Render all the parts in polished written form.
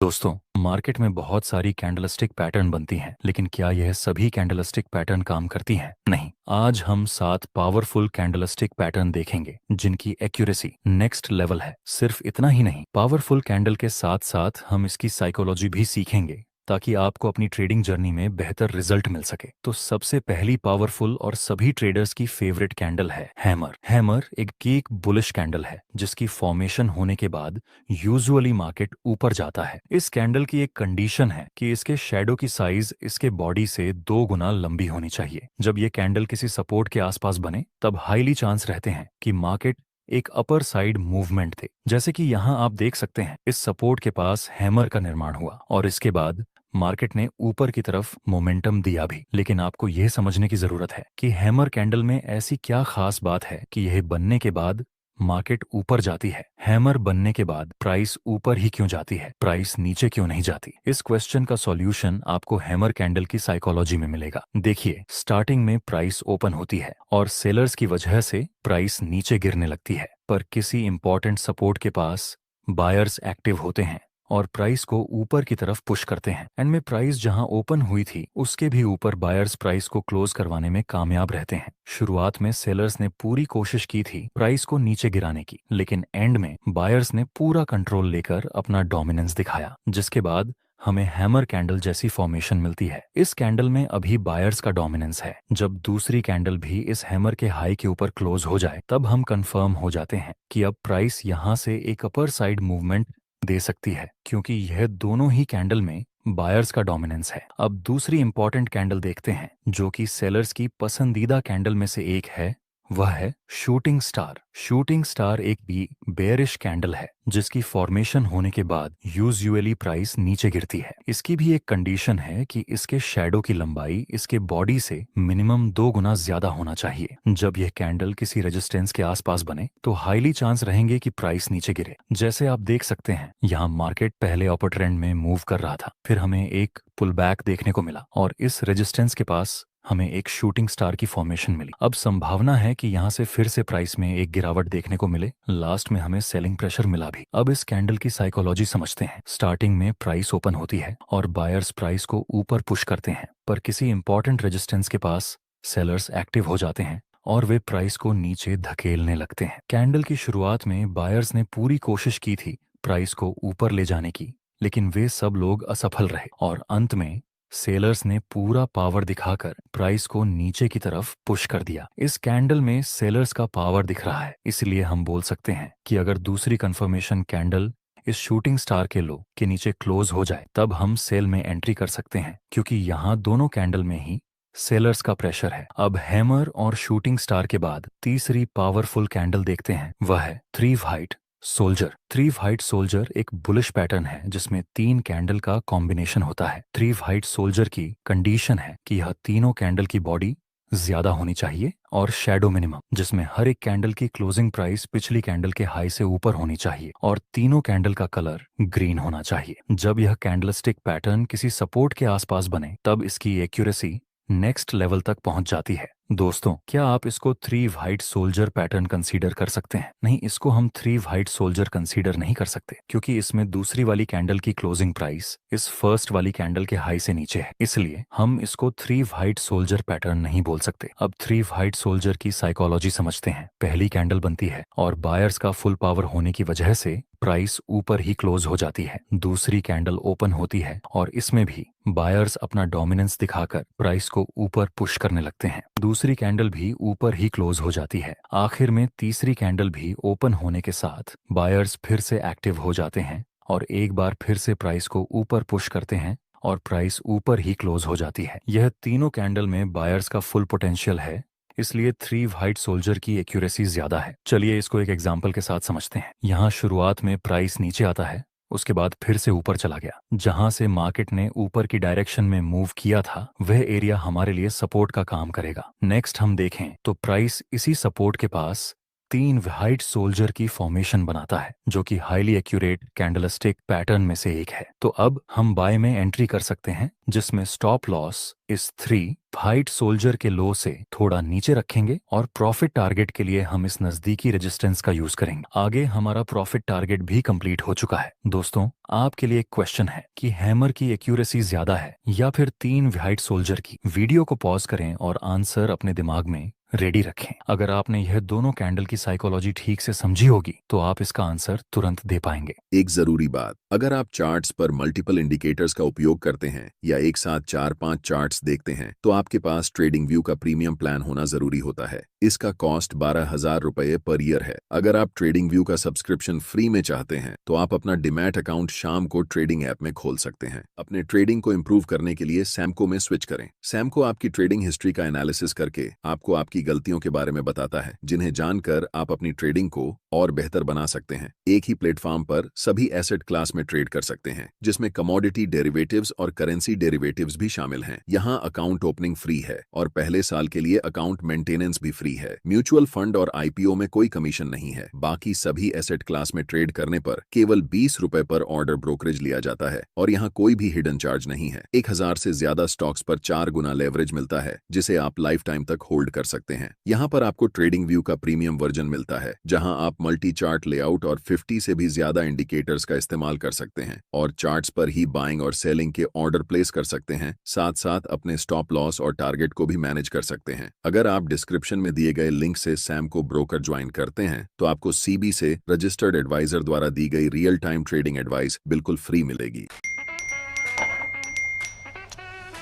दोस्तों, मार्केट में बहुत सारी कैंडलस्टिक पैटर्न बनती हैं, लेकिन क्या यह सभी कैंडलस्टिक पैटर्न काम करती हैं? नहीं। आज हम 7 पावरफुल कैंडलस्टिक पैटर्न देखेंगे जिनकी एक्यूरेसी नेक्स्ट लेवल है। सिर्फ इतना ही नहीं, पावरफुल कैंडल के साथ साथ हम इसकी साइकोलॉजी भी सीखेंगे ताकि आपको अपनी ट्रेडिंग जर्नी में बेहतर रिजल्ट मिल सके। तो सबसे पहली पावरफुल और सभी ट्रेडर्स की फेवरेट कैंडल है हैमर। हैमर एक कीक बुलिश कैंडल है जिसकी फॉर्मेशन होने के बाद यूजुअली मार्केट ऊपर जाता है। इस कैंडल की एक कंडीशन है कि इसके शैडो की साइज इसके बॉडी से 2 गुना लंबी होनी चाहिए। जब ये कैंडल किसी सपोर्ट के आसपास बने तब हाईली चांस रहते हैं कि मार्केट एक अपर साइड मूवमेंट थे। जैसे कि यहाँ आप देख सकते हैं, इस सपोर्ट के पास हैमर का निर्माण हुआ और इसके बाद मार्केट ने ऊपर की तरफ मोमेंटम दिया भी। लेकिन आपको यह समझने की जरूरत है कि हैमर कैंडल में ऐसी क्या खास बात है कि यह बनने के बाद मार्केट ऊपर जाती है। हैमर बनने के बाद प्राइस ऊपर ही क्यों जाती है, प्राइस नीचे क्यों नहीं जाती? इस क्वेश्चन का सॉल्यूशन आपको हैमर कैंडल की साइकोलॉजी में मिलेगा। देखिए, स्टार्टिंग में प्राइस ओपन होती है और सेलर्स की वजह से प्राइस नीचे गिरने लगती है, पर किसी इंपॉर्टेंट सपोर्ट के पास बायर्स एक्टिव होते हैं और प्राइस को ऊपर की तरफ पुश करते हैं। एंड में प्राइस जहां ओपन हुई थी उसके भी ऊपर बायर्स प्राइस को क्लोज करवाने में कामयाब रहते हैं। शुरुआत में सेलर्स ने पूरी कोशिश की थी प्राइस को नीचे गिराने की, लेकिन एंड में बायर्स ने पूरा कंट्रोल लेकर अपना डोमिनेंस दिखाया, जिसके बाद हमें हैमर कैंडल जैसी फॉर्मेशन मिलती है। इस कैंडल में अभी बायर्स का डोमिनेंस है। जब दूसरी कैंडल भी इस हैमर के हाई के ऊपर क्लोज हो जाए तब हम कंफर्म हो जाते हैं कि अब प्राइस यहां से एक अपर साइड मूवमेंट दे सकती है, क्योंकि यह दोनों ही कैंडल में बायर्स का डोमिनेंस है। अब दूसरी इंपॉर्टेंट कैंडल देखते हैं जो कि सेलर्स की पसंदीदा कैंडल में से एक है, वह है शूटिंग स्टार। शूटिंग स्टार एक भी बेयरिश कैंडल है जिसकी फॉर्मेशन होने के बाद यूजुअली प्राइस नीचे गिरती है। इसकी भी एक कंडीशन है कि इसके शैडो की लंबाई इसके बॉडी से मिनिमम 2 गुना ज्यादा होना चाहिए। जब यह कैंडल किसी रेजिस्टेंस के आसपास बने तो हाईली चांस रहेंगे कि प्राइस नीचे गिरे। जैसे आप देख सकते हैं, यहाँ मार्केट पहले अपर ट्रेंड में मूव कर रहा था, फिर हमें एक पुल बैक देखने को मिला और इस रेजिस्टेंस के पास हमें एक शूटिंग स्टार की फॉर्मेशन मिली। अब संभावना है कि यहाँ से फिर से प्राइस में एक गिरावट देखने को मिले। लास्ट में हमें सेलिंग प्रेशर मिला भी। अब इस कैंडल की साइकोलॉजी समझते हैं। स्टार्टिंग में प्राइस ओपन होती है और बायर्स प्राइस को ऊपर पुश करते हैं, पर किसी इंपॉर्टेंट रेजिस्टेंस के पास सेलर्स एक्टिव हो जाते हैं और वे प्राइस को नीचे धकेलने लगते हैं। कैंडल की शुरुआत में बायर्स ने पूरी कोशिश की थी प्राइस को ऊपर ले जाने की, लेकिन वे सब लोग असफल रहे और अंत में सेलर्स ने पूरा पावर दिखाकर प्राइस को नीचे की तरफ पुश कर दिया। इस कैंडल में सेलर्स का पावर दिख रहा है, इसलिए हम बोल सकते हैं कि अगर दूसरी कंफर्मेशन कैंडल इस शूटिंग स्टार के लो के नीचे क्लोज हो जाए तब हम सेल में एंट्री कर सकते हैं, क्योंकि यहाँ दोनों कैंडल में ही सेलर्स का प्रेशर है। अब हैमर और शूटिंग स्टार के बाद तीसरी पावरफुल कैंडल देखते हैं, वह है three white soldier. Three white soldier एक बुलिश पैटर्न है जिसमें 3 कैंडल का कॉम्बिनेशन होता है। थ्री व्हाइट सोल्जर की कंडीशन है कि यह तीनों कैंडल की बॉडी ज्यादा होनी चाहिए और शैडो मिनिमम, जिसमें हर एक कैंडल की क्लोजिंग प्राइस पिछली कैंडल के हाई से ऊपर होनी चाहिए और तीनों कैंडल का कलर ग्रीन होना चाहिए। जब यह कैंडलस्टिक पैटर्न किसी सपोर्ट के आसपास बने तब इसकी एक्यूरेसी नेक्स्ट लेवल तक पहुंच जाती है। दोस्तों, क्या आप इसको three white soldier pattern consider कर सकते हैं? नहीं, इसको हम थ्री व्हाइट सोल्जर कंसीडर नहीं कर सकते, क्योंकि इसमें दूसरी वाली कैंडल की क्लोजिंग प्राइस इस फर्स्ट वाली कैंडल के हाई से नीचे है, इसलिए हम इसको थ्री व्हाइट सोल्जर पैटर्न नहीं बोल सकते। अब थ्री व्हाइट सोल्जर की साइकोलॉजी समझते हैं। पहली कैंडल बनती है और बायर्स का फुल पावर होने की वजह से प्राइस ऊपर ही क्लोज हो जाती है। दूसरी कैंडल ओपन होती है और इसमें भी बायर्स अपना डोमिनेंस दिखाकर प्राइस को ऊपर पुश करने लगते हैं। दूसरी कैंडल भी ऊपर ही क्लोज हो जाती है। आखिर में तीसरी कैंडल भी ओपन होने के साथ बायर्स फिर से एक्टिव हो जाते हैं और एक बार फिर से प्राइस को ऊपर पुश करते हैं और प्राइस ऊपर ही क्लोज हो जाती है। यह तीनों कैंडल में बायर्स का फुल पोटेंशियल है, इसलिए थ्री व्हाइट सोल्जर की एक्यूरेसी ज्यादा है। चलिए इसको एक एग्जाम्पल के साथ समझते हैं। यहाँ शुरुआत में प्राइस नीचे आता है, उसके बाद फिर से ऊपर चला गया। जहां से मार्केट ने ऊपर की डायरेक्शन में मूव किया था वह एरिया हमारे लिए सपोर्ट का काम करेगा। नेक्स्ट हम देखें तो प्राइस इसी सपोर्ट के पास तीन व्हाइट सोल्जर की फॉर्मेशन बनाता है, जो कि हाईली एक्यूरेट कैंडलस्टिक पैटर्न में से एक है। तो अब हम बाय में एंट्री कर सकते हैं, जिसमें स्टॉप लॉस इस 3 व्हाइट सोल्जर के लो से थोड़ा नीचे रखेंगे और प्रॉफिट टारगेट के लिए हम इस नजदीकी रेजिस्टेंस का यूज करेंगे। आगे हमारा प्रॉफिट टारगेट भी कंप्लीट हो चुका है। दोस्तों, आपके लिए एक क्वेश्चन है कि हैमर की एक्यूरेसी ज्यादा है या फिर 3 व्हाइट सोल्जर की? वीडियो को पॉज करें और आंसर अपने दिमाग में रेडी रखें। अगर आपने यह दोनों कैंडल की साइकोलॉजी ठीक से समझी होगी तो आप इसका आंसर तुरंत दे पाएंगे। एक जरूरी बात, अगर आप चार्ट्स पर मल्टीपल इंडिकेटर्स का उपयोग करते हैं या एक साथ 4-5 चार्ट्स देखते हैं तो आपके पास ट्रेडिंग व्यू का प्रीमियम प्लान होना जरूरी होता है। इसका कॉस्ट 12,000 रुपये पर ईयर है। अगर आप ट्रेडिंग व्यू का सब्सक्रिप्शन फ्री में चाहते हैं तो आप अपना डिमैट अकाउंट शाम को ट्रेडिंग ऐप में खोल सकते हैं। अपने ट्रेडिंग को इम्प्रूव करने के लिए सैमको में स्विच करें। सैमको आपकी ट्रेडिंग हिस्ट्री का एनालिसिस करके आपको आपकी गलतियों के बारे में बताता है, जिन्हें जानकर आप अपनी ट्रेडिंग को और बेहतर बना सकते हैं। एक ही प्लेटफॉर्म पर सभी एसेट क्लास में ट्रेड कर सकते हैं, जिसमें कमोडिटी डेरिवेटिव्स और करेंसी डेरिवेटिव्स भी शामिल हैं। यहां अकाउंट ओपनिंग फ्री है और पहले साल के लिए अकाउंट मेंटेनेंस भी फ्री है। म्यूचुअल फंड और आईपीओ में कोई कमीशन नहीं है। बाकी सभी एसेट क्लास में ट्रेड करने पर केवल 20 रुपए पर ऑर्डर ब्रोकरेज लिया जाता है और यहाँ कोई भी हिडन चार्ज नहीं है। 1000 से ज्यादा स्टॉक्स पर 4 गुना लेवरेज मिलता है, जिसे आप लाइफ टाइम तक होल्ड कर सकते हैं। यहाँ पर आपको ट्रेडिंग व्यू का प्रीमियम वर्जन मिलता है, जहाँ आप मल्टी चार्ट लेआउट और 50 से भी ज्यादा इंडिकेटर्स का इस्तेमाल कर सकते हैं और चार्ट्स पर ही बाइंग और सेलिंग के ऑर्डर प्लेस कर सकते हैं। साथ साथ अपने स्टॉप लॉस और टारगेट को भी मैनेज कर सकते हैं। अगर आप डिस्क्रिप्शन में दिए गए लिंक से सैमको ब्रोकर ज्वाइन करते हैं तो आपको सीबी से रजिस्टर्ड एडवाइजर द्वारा दी गई रियल टाइम ट्रेडिंग एडवाइस बिल्कुल फ्री मिलेगी।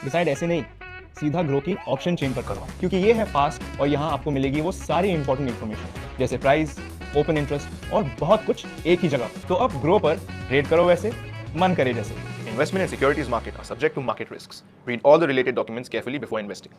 डिसाइड ऐसे नहीं, सीधा ग्रो की ऑप्शन चेन पर करो, क्योंकि ये है फास्ट और यहाँ आपको मिलेगी वो सारी इंपॉर्टेंट इन्फॉर्मेशन जैसे प्राइस, ओपन इंटरेस्ट और बहुत कुछ एक ही जगह। तो अब ग्रो पर ट्रेड करो वैसे मन करे जैसे। Investment in securities market are subject to market risks. Read all the related documents carefully before investing.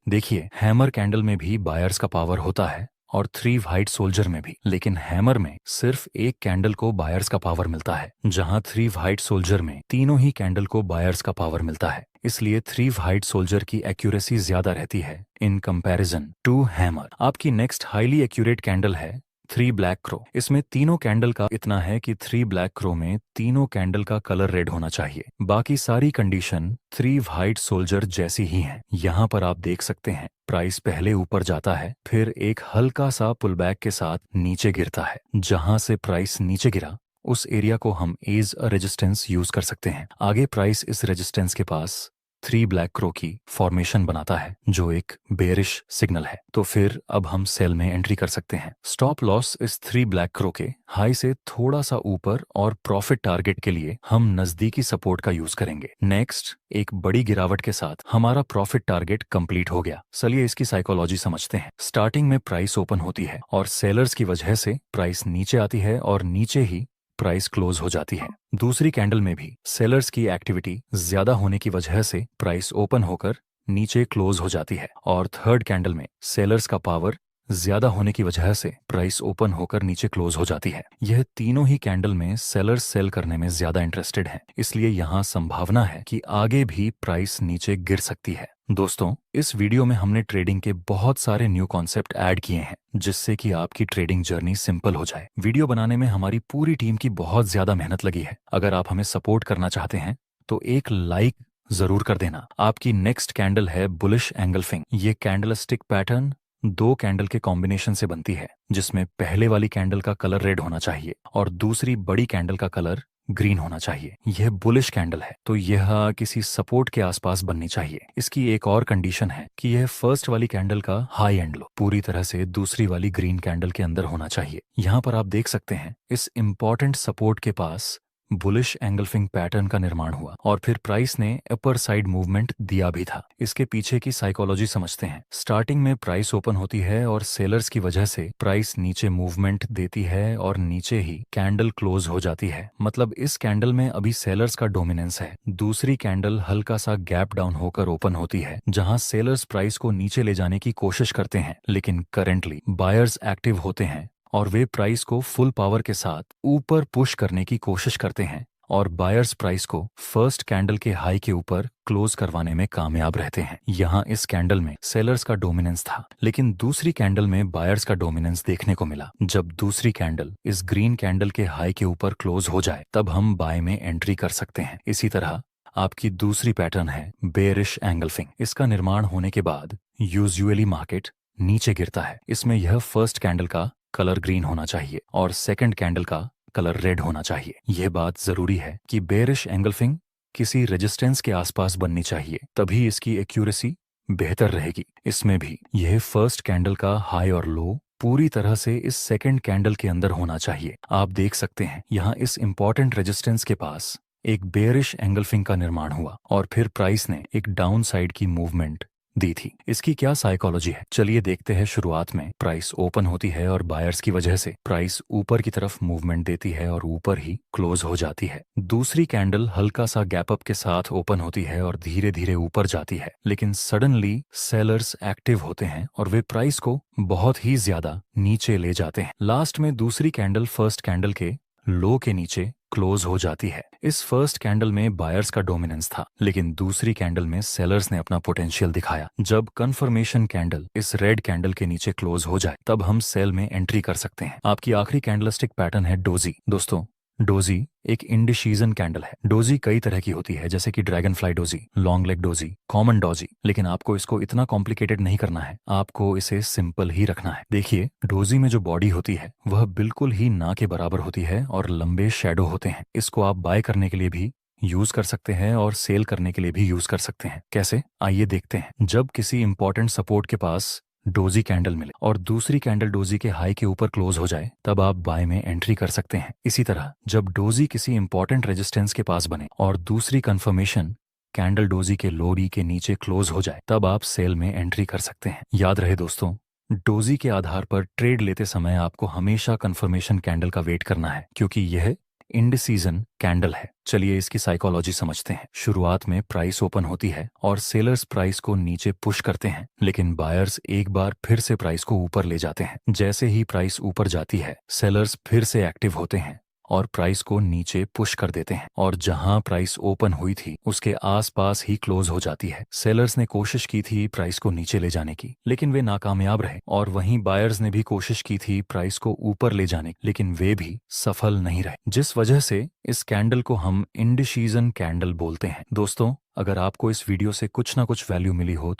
देखिए, हैमर कैंडल में भी बायर्स का पावर होता है और 3 व्हाइट सोल्जर में भी, लेकिन हैमर में सिर्फ एक कैंडल को बायर्स का पावर मिलता है, जहां 3 व्हाइट सोल्जर में तीनों ही कैंडल को बायर्स का पावर मिलता है। इसलिए 3 व्हाइट सोल्जर की एक्यूरेसी ज्यादा रहती है इन कंपैरिजन टू हैमर। आपकी नेक्स्ट हाईली एक्यूरेट कैंडल है 3 ब्लैक क्रो। इसमें तीनों कैंडल का इतना है कि 3 ब्लैक क्रो में तीनों कैंडल का कलर रेड होना चाहिए। बाकी सारी कंडीशन 3 व्हाइट सोल्जर जैसी ही हैं। यहाँ पर आप देख सकते हैं प्राइस पहले ऊपर जाता है, फिर एक हल्का सा पुलबैक के साथ नीचे गिरता है। जहां से प्राइस नीचे गिरा उस एरिया को हम एज अ रेजिस्टेंस यूज कर सकते हैं। आगे प्राइस इस रेजिस्टेंस के पास 3 ब्लैक क्रो की फॉर्मेशन बनाता है, जो एक बेरिश सिग्नल है। तो फिर अब हम सेल में एंट्री कर सकते हैं। स्टॉप लॉस इस 3 ब्लैक क्रो के हाई से थोड़ा सा ऊपर और प्रॉफिट टारगेट के लिए हम नजदीकी सपोर्ट का यूज करेंगे। नेक्स्ट, एक बड़ी गिरावट के साथ हमारा प्रॉफिट टारगेट कंप्लीट हो गया। चलिए इसकी साइकोलॉजी समझते हैं। स्टार्टिंग में प्राइस ओपन होती है और सेलर्स की वजह से प्राइस नीचे आती है और नीचे ही प्राइस क्लोज हो जाती है। दूसरी कैंडल में भी सेलर्स की एक्टिविटी ज्यादा होने की वजह से प्राइस ओपन होकर नीचे क्लोज हो जाती है और थर्ड कैंडल में सेलर्स का पावर ज्यादा होने की वजह से प्राइस ओपन होकर नीचे क्लोज हो जाती है। यह तीनों ही कैंडल में सेलर्स सेल करने में ज्यादा इंटरेस्टेड हैं, इसलिए यहाँ संभावना है कि आगे भी प्राइस नीचे गिर सकती है। दोस्तों, इस वीडियो में हमने ट्रेडिंग के बहुत सारे न्यू कॉन्सेप्ट ऐड किए हैं, जिससे कि आपकी ट्रेडिंग जर्नी सिंपल हो जाए। वीडियो बनाने में हमारी पूरी टीम की बहुत ज्यादा मेहनत लगी है। अगर आप हमें सपोर्ट करना चाहते हैं तो एक लाइक जरूर कर देना। आपकी नेक्स्ट कैंडल है बुलिश एंगल्फिंग। ये कैंडलस्टिक पैटर्न 2 कैंडल के कॉम्बिनेशन से बनती है, जिसमें पहले वाली कैंडल का कलर रेड होना चाहिए और दूसरी बड़ी कैंडल का कलर ग्रीन होना चाहिए। यह बुलिश कैंडल है तो यह किसी सपोर्ट के आसपास बननी चाहिए। इसकी एक और कंडीशन है कि यह फर्स्ट वाली कैंडल का हाई एंड लो पूरी तरह से दूसरी वाली ग्रीन कैंडल के अंदर होना चाहिए। यहाँ पर आप देख सकते हैं इस इंपॉर्टेंट सपोर्ट के पास बुलिश एंगल्फिंग पैटर्न का निर्माण हुआ और फिर प्राइस ने अपर साइड मूवमेंट दिया भी था। इसके पीछे की साइकोलॉजी समझते हैं। स्टार्टिंग में प्राइस ओपन होती है और सेलर्स की वजह से प्राइस नीचे मूवमेंट देती है और नीचे ही कैंडल क्लोज हो जाती है। मतलब इस कैंडल में अभी सेलर्स का डोमिनेंस है। दूसरी कैंडल हल्का सा गैप डाउन होकर ओपन होती है, जहां सेलर्स प्राइस को नीचे ले जाने की कोशिश करते हैं, लेकिन करेंटली बायर्स एक्टिव होते हैं और वे प्राइस को फुल पावर के साथ ऊपर पुश करने की कोशिश करते हैं और बायर्स प्राइस को फर्स्ट कैंडल के हाई के ऊपर क्लोज करवाने में कामयाब रहते हैं। यहाँ इस कैंडल में सेलर्स का डोमिनेंस था, लेकिन दूसरी कैंडल में बायर्स का डोमिनेंस देखने को मिला। जब दूसरी कैंडल इस ग्रीन कैंडल के हाई के ऊपर क्लोज हो जाए तब हम बाय में एंट्री कर सकते हैं। इसी तरह आपकी दूसरी पैटर्न है बेयरिश एंगल्फिंग। इसका निर्माण होने के बाद यूजुअली मार्केट नीचे गिरता है। इसमें यह फर्स्ट कैंडल का कलर ग्रीन होना चाहिए और सेकंड कैंडल का कलर रेड होना चाहिए। यह बात जरूरी है कि बेयरिश एंगल्फिंग किसी रेजिस्टेंस के आसपास बननी चाहिए, तभी इसकी एक्यूरेसी बेहतर रहेगी। इसमें भी यह फर्स्ट कैंडल का हाई और लो पूरी तरह से इस सेकंड कैंडल के अंदर होना चाहिए। आप देख सकते हैं यहाँ इस इंपॉर्टेंट रेजिस्टेंस के पास एक बेयरिश एंगल्फिंग का निर्माण हुआ और फिर प्राइस ने एक डाउन साइड की मूवमेंट दी थी। इसकी क्या साइकोलॉजी है, चलिए देखते हैं। शुरुआत में प्राइस ओपन होती है और बायर्स की वजह से प्राइस ऊपर की तरफ मूवमेंट देती है और ऊपर ही क्लोज हो जाती है। दूसरी कैंडल हल्का सा गैप अप के साथ ओपन होती है और धीरे धीरे ऊपर जाती है, लेकिन सडनली सेलर्स एक्टिव होते हैं और वे प्राइस को बहुत ही ज्यादा नीचे ले जाते हैं। लास्ट में दूसरी कैंडल फर्स्ट कैंडल के लो के नीचे क्लोज हो जाती है। इस फर्स्ट कैंडल में बायर्स का डोमिनेंस था, लेकिन दूसरी कैंडल में सेलर्स ने अपना पोटेंशियल दिखाया। जब कंफर्मेशन कैंडल इस रेड कैंडल के नीचे क्लोज हो जाए तब हम सेल में एंट्री कर सकते हैं। आपकी आखिरी कैंडलस्टिक पैटर्न है डोजी। दोस्तों, डोजी एक इंडिसीजन कैंडल है। डोजी कई तरह की होती है, जैसे कि dragon fly doji, long leg doji, common doji, लेकिन आपको इसको इतना कॉम्प्लिकेटेड नहीं करना है, आपको इसे सिंपल ही रखना है। देखिए, डोजी में जो बॉडी होती है वह बिल्कुल ही ना के बराबर होती है और लंबे शेडो होते हैं। इसको आप बाय करने के लिए भी यूज कर सकते हैं और सेल करने के लिए भी यूज कर सकते हैं। कैसे, आइए देखते हैं। जब किसी इंपॉर्टेंट सपोर्ट के पास डोजी कैंडल मिले और दूसरी कैंडल डोजी के हाई के ऊपर क्लोज हो जाए तब आप बाय में एंट्री कर सकते हैं। इसी तरह जब डोजी किसी इंपॉर्टेंट रेजिस्टेंस के पास बने और दूसरी कंफर्मेशन कैंडल डोजी के लो डी के नीचे क्लोज हो जाए तब आप सेल में एंट्री कर सकते हैं। याद रहे दोस्तों, डोजी के आधार पर ट्रेड लेते समय आपको हमेशा कंफर्मेशन कैंडल का वेट करना है, क्योंकि यह इंडिसीजन कैंडल है। चलिए इसकी साइकोलॉजी समझते हैं। शुरुआत में प्राइस ओपन होती है और सेलर्स प्राइस को नीचे पुश करते हैं, लेकिन बायर्स एक बार फिर से प्राइस को ऊपर ले जाते हैं। जैसे ही प्राइस ऊपर जाती है, सेलर्स फिर से एक्टिव होते हैं और प्राइस को नीचे पुश कर देते हैं और जहां प्राइस ओपन हुई थी उसके आसपास ही क्लोज हो जाती है। सेलर्स ने कोशिश की थी प्राइस को नीचे ले जाने की, लेकिन वे नाकामयाब रहे, और वहीं बायर्स ने भी कोशिश की थी प्राइस को ऊपर ले जाने की, लेकिन वे भी सफल नहीं रहे, जिस वजह से इस कैंडल को हम इंडिसीजन कैंडल बोलते हैं। दोस्तों, अगर आपको इस वीडियो से कुछ ना कुछ वैल्यू मिली हो